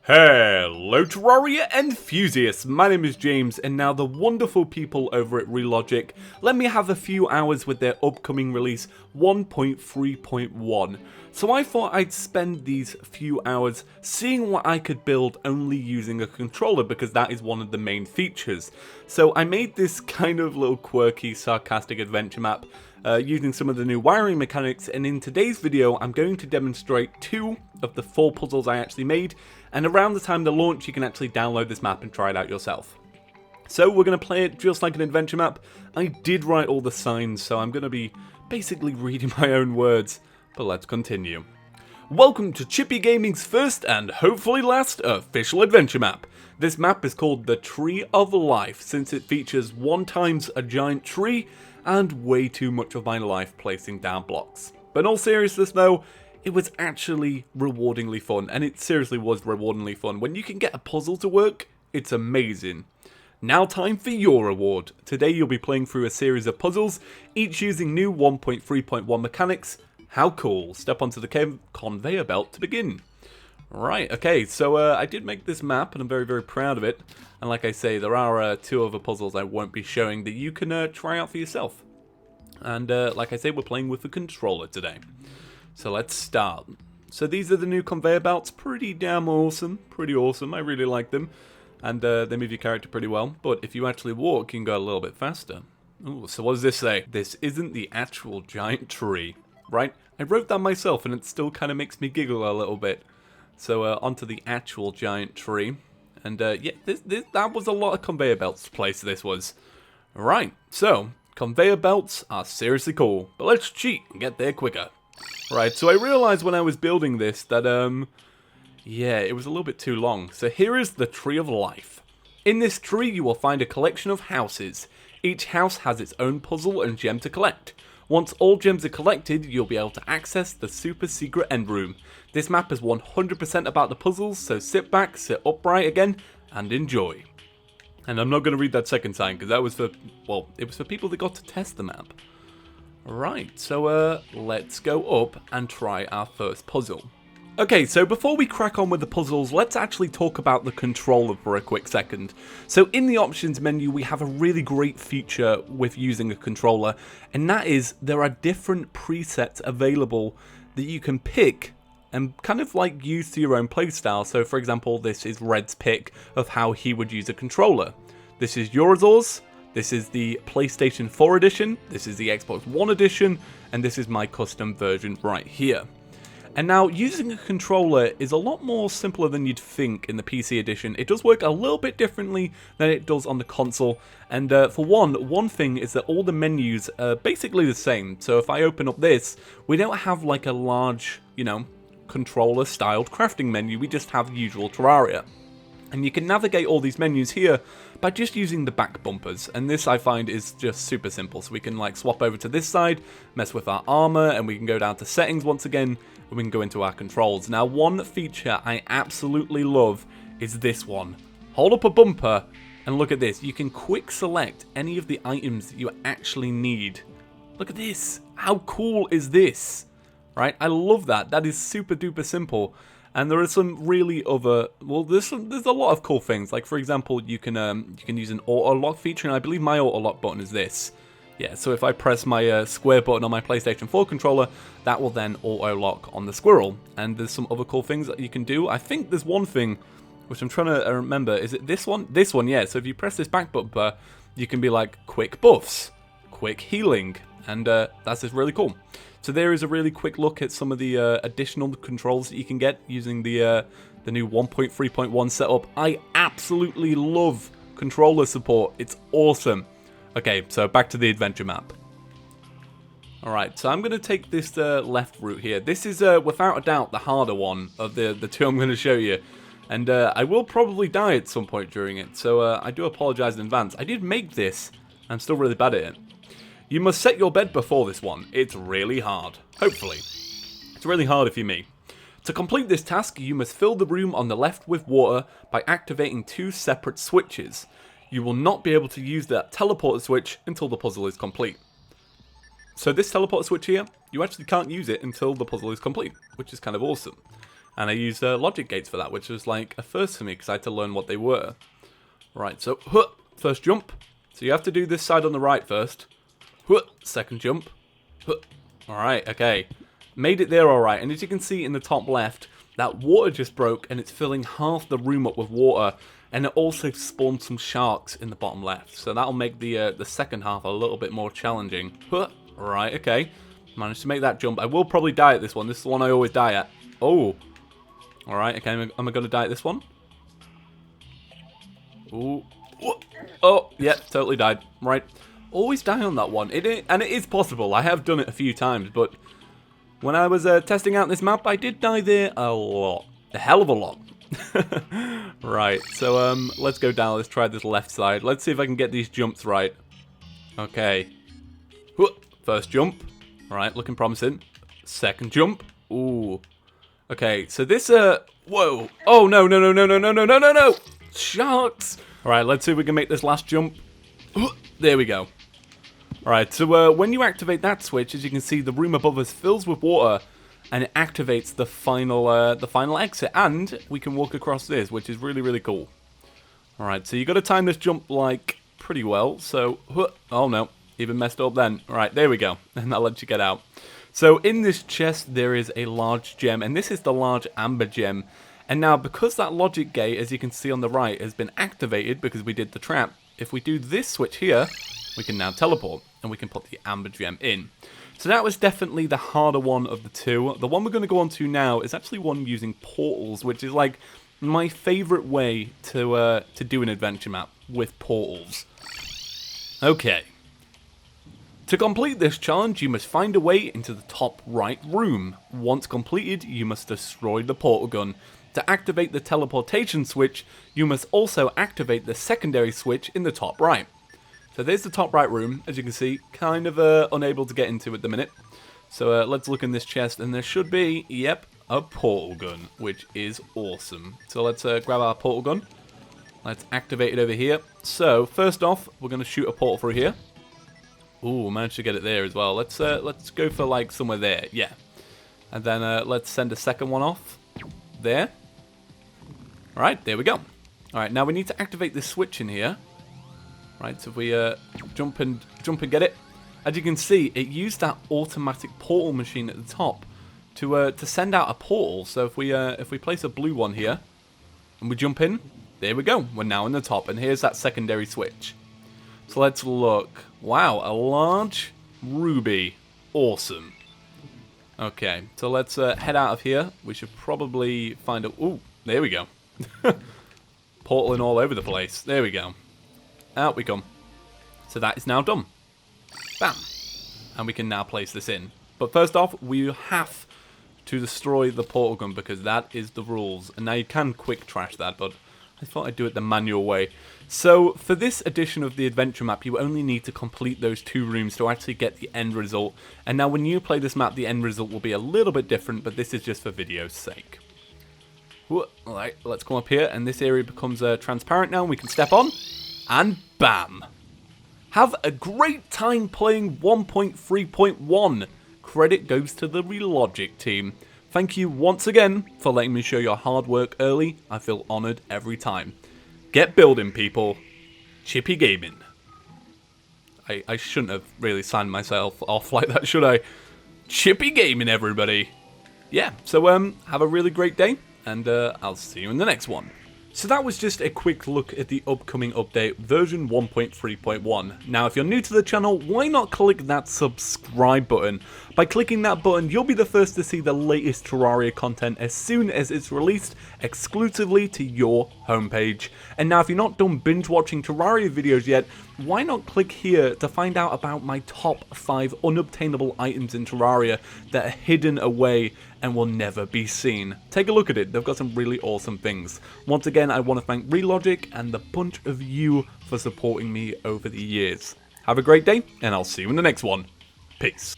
Hello Terraria enthusiasts, my name is James, and now the wonderful people over at Relogic let me have a few hours with their upcoming release 1.3.1. So I thought I'd spend these few hours seeing what I could build only using a controller, because that is one of the main features. So I made this kind of little quirky, sarcastic adventure map using some of the new wiring mechanics, and in today's video I'm going to demonstrate 2 of the 4 puzzles I actually made, and around the time of the launch you can actually download this map and try it out yourself. So we're going to play it just like an adventure map. I did write all the signs, so I'm going to be basically reading my own words, but let's continue. Welcome to Chippy Gaming's first and hopefully last official adventure map. This map is called the Tree of Life, since it features 1 times a giant tree and way too much of my life placing down blocks. But in all seriousness though, it was actually rewardingly fun, and it seriously was rewardingly fun. When you can get a puzzle to work, it's amazing. Now time for your reward. Today you'll be playing through a series of puzzles, each using new 1.3.1 mechanics. How cool. Step onto the conveyor belt to begin. Right, okay, so I did make this map and I'm very, very proud of it. And like I say, there are 2 other puzzles I won't be showing that you can try out for yourself. And like I say, we're playing with the controller today. So let's start. So these are the new conveyor belts, pretty damn awesome, pretty awesome, I really like them. And they move your character pretty well, but if you actually walk, you can go a little bit faster. Ooh, so what does this say? This isn't the actual giant tree, right? I wrote that myself and it still kind of makes me giggle a little bit. So onto the actual giant tree. And yeah, that was a lot of conveyor belts to place, this was. Right, so conveyor belts are seriously cool, but let's cheat and get there quicker. Right, so I realized when I was building this that, yeah, it was a little bit too long. So here is the Tree of Life. In this tree you will find a collection of houses. Each house has its own puzzle and gem to collect. Once all gems are collected, you'll be able to access the super secret end room. This map is 100% about the puzzles, so sit back, sit upright again, and enjoy. And I'm not going to read that second sign, because that was for, well, it was for people that got to test the map. Right, so let's go up and try our first puzzle. Okay, so before we crack on with the puzzles, let's actually talk about the controller for a quick second. So in the options menu, we have a really great feature with using a controller, and that is there are different presets available that you can pick and kind of like use to your own playstyle. So for example, this is Red's pick of how he would use a controller. This is yours. This is the PlayStation 4 edition, this is the Xbox One edition, and this is my custom version right here. And now, using a controller is a lot more simpler than you'd think in the PC edition. It does work a little bit differently than it does on the console, and for one thing is that all the menus are basically the same. So if I open up this, we don't have like a large, controller-styled crafting menu, we just have usual Terraria. And you can navigate all these menus here by just using the back bumpers, and this I find is just super simple. So we can like swap over to this side, mess with our armor, and we can go down to settings once again, and we can go into our controls. Now one feature I absolutely love is this one. Hold up a bumper and look at this. You can quick select any of the items that you actually need. Look at this. How cool is this? Right? I love that. That is super duper simple. And there are some really other, well, there's a lot of cool things. Like for example, you can use an auto lock feature, and I believe my auto lock button is this. Yeah, so if I press my square button on my PlayStation 4 controller, that will then auto lock on the squirrel. And there's some other cool things that you can do. I think there's one thing which I'm trying to remember. Is it this one? This one, yeah. So if you press this back bumper, you can be like quick buffs, quick healing, and that's just really cool. So there is a really quick look at some of the additional controls that you can get using the new 1.3.1 setup. I absolutely love controller support. It's awesome. Okay, so back to the adventure map. Alright, so I'm going to take this left route here. This is without a doubt the harder one of the 2 I'm going to show you. And I will probably die at some point during it, so I do apologize in advance. I did make this. I'm still really bad at it. You must set your bed before this one. It's really hard. Hopefully. It's really hard if you're me. To complete this task, you must fill the room on the left with water by activating 2 separate switches. You will not be able to use that teleporter switch until the puzzle is complete. So this teleporter switch here, you actually can't use it until the puzzle is complete, which is kind of awesome. And I used logic gates for that, which was like a first for me because I had to learn what they were. Right, so first jump. So you have to do this side on the right first. Second jump. Alright, okay. Made it there alright. And as you can see in the top left, that water just broke and it's filling half the room up with water. And it also spawned some sharks in the bottom left. So that'll make the second half a little bit more challenging. Right, okay. Managed to make that jump. I will probably die at this one. This is the one I always die at. Oh. Alright, okay. Am I going to die at this one? Ooh. Oh, yeah, totally died. Right. Always die on that one. And it is possible. I have done it a few times, but when I was testing out this map, I did die there a lot. A hell of a lot. Right, so let's go down. Let's try this left side. Let's see if I can get these jumps right. Okay. First jump. Alright, looking promising. Second jump. Ooh. Okay, so this, whoa. Oh, no, no, no, no, no, no, no, no, no, no. Sharks. Alright, let's see if we can make this last jump. There we go. Alright, so when you activate that switch, as you can see, the room above us fills with water, and it activates the final exit, and we can walk across this, which is really, really cool. Alright, so you got to time this jump, like, pretty well, so, oh no, even messed up then. Alright, there we go, and that lets you get out. So in this chest, there is a large gem, and this is the large amber gem. And now, because that logic gate, as you can see on the right, has been activated because we did the trap, if we do this switch here, we can now teleport, and we can put the amber gem in. So that was definitely the harder one of the two. The one we're going to go on to now is actually one using portals, which is like my favourite way to do an adventure map with portals. Okay. To complete this challenge, you must find a way into the top right room. Once completed, you must destroy the portal gun. To activate the teleportation switch, you must also activate the secondary switch in the top right. So there's the top right room, as you can see, kind of unable to get into at the minute. So let's look in this chest, and there should be, yep, a portal gun, which is awesome. So let's grab our portal gun. Let's activate it over here. So first off, we're going to shoot a portal through here. Ooh, managed to get it there as well. Let's go for like somewhere there, yeah. And then let's send a second one off there. Alright, there we go. Alright, now we need to activate this switch in here. Right, so if we jump and get it. As you can see, it used that automatic portal machine at the top to send out a portal. So if we place a blue one here and we jump in, there we go. We're now in the top, and here's that secondary switch. So let's look. Wow, a large ruby. Awesome. Okay, so let's head out of here. We should probably find a... Ooh, there we go. Portaling all over the place. There we go. Out we come. So that is now done. Bam. And we can now place this in. But first off, we have to destroy the portal gun because that is the rules. And now you can quick trash that, but I thought I'd do it the manual way. So for this edition of the adventure map, you only need to complete those 2 rooms to actually get the end result. And now when you play this map, the end result will be a little bit different, but this is just for video's sake. Alright, let's come up here, and this area becomes transparent now, and we can step on. And bam! Have a great time playing 1.3.1. Credit goes to the Relogic team. Thank you once again for letting me show your hard work early. I feel honoured every time. Get building, people. Chippy Gaming. I shouldn't have really signed myself off like that, should I? Chippy Gaming, everybody. Yeah, so have a really great day, and I'll see you in the next one. So that was just a quick look at the upcoming update, version 1.3.1. Now, if you're new to the channel, why not click that subscribe button? By clicking that button, you'll be the first to see the latest Terraria content as soon as it's released exclusively to your homepage. And now, if you're not done binge watching Terraria videos yet, why not click here to find out about my top 5 unobtainable items in Terraria that are hidden away and will never be seen. Take a look at it, they've got some really awesome things. Once again, I want to thank Relogic and the bunch of you for supporting me over the years. Have a great day, and I'll see you in the next one. Peace.